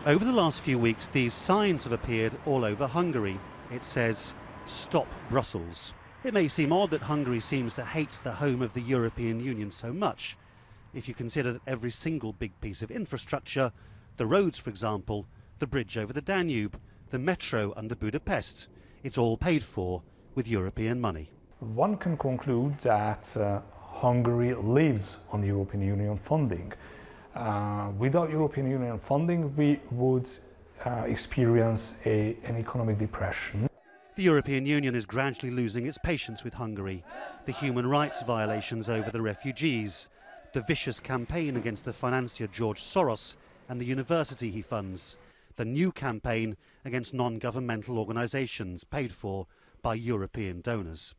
Over the last few weeks, these signs have appeared all over Hungary. It says, "Stop Brussels." It may seem odd that Hungary seems to hate the home of the European Union so much, if you consider that every single big piece of infrastructure, the roads for example, the bridge over the Danube, the metro under Budapest, it's all paid for with European money. One can conclude that Hungary lives on European Union funding. Without European Union funding, we would experience an economic depression. The European Union is gradually losing its patience with Hungary. The human rights violations over the refugees, the vicious campaign against the financier George Soros and the university he funds, the new campaign against non-governmental organisations paid for by European donors.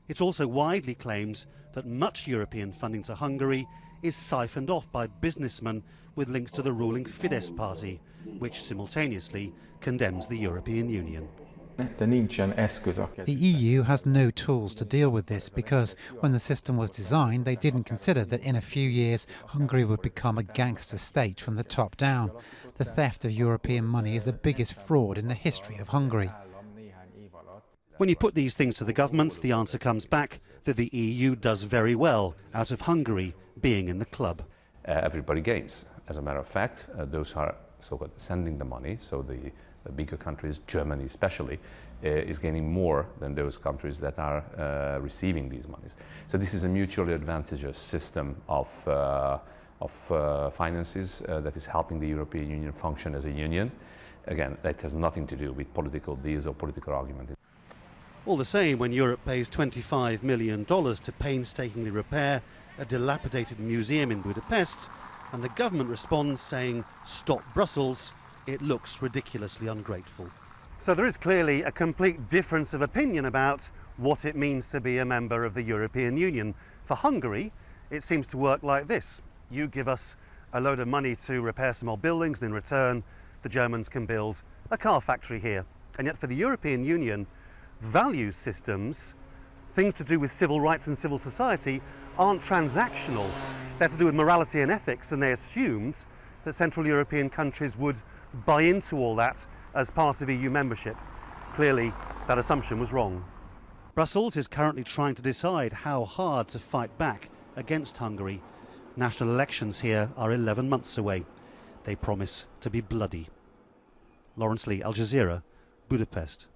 It's also widely claimed that much European funding to Hungary is siphoned off by businessmen with links to the ruling Fidesz party, which simultaneously condemns the European Union. The EU has no tools to deal with this because when the system was designed, they didn't consider that in a few years Hungary would become a gangster state from the top down. The theft of European money is the biggest fraud in the history of Hungary. When you put these things to the governments, the answer comes back that the EU does very well out of Hungary being in the club. Everybody gains. As a matter of fact, those are so-called sending the money, so the bigger countries, Germany especially, is gaining more than those countries that are receiving these monies. So this is a mutually advantageous system of finances that is helping the European Union function as a union. Again, that has nothing to do with political deals or political argument. All the same, when Europe pays $25 million to painstakingly repair a dilapidated museum in Budapest, and the government responds saying, "Stop Brussels," it looks ridiculously ungrateful. So there is clearly a complete difference of opinion about what it means to be a member of the European Union. For Hungary, it seems to work like this. You give us a load of money to repair some old buildings, and in return, the Germans can build a car factory here. And yet for the European Union, value systems, things to do with civil rights and civil society, aren't transactional. They're to do with morality and ethics, and they assumed that Central European countries would buy into all that as part of EU membership. Clearly, that assumption was wrong. Brussels is currently trying to decide how hard to fight back against Hungary. National elections here are 11 months away. They promise to be bloody. Laurence, Al Jazeera, Budapest.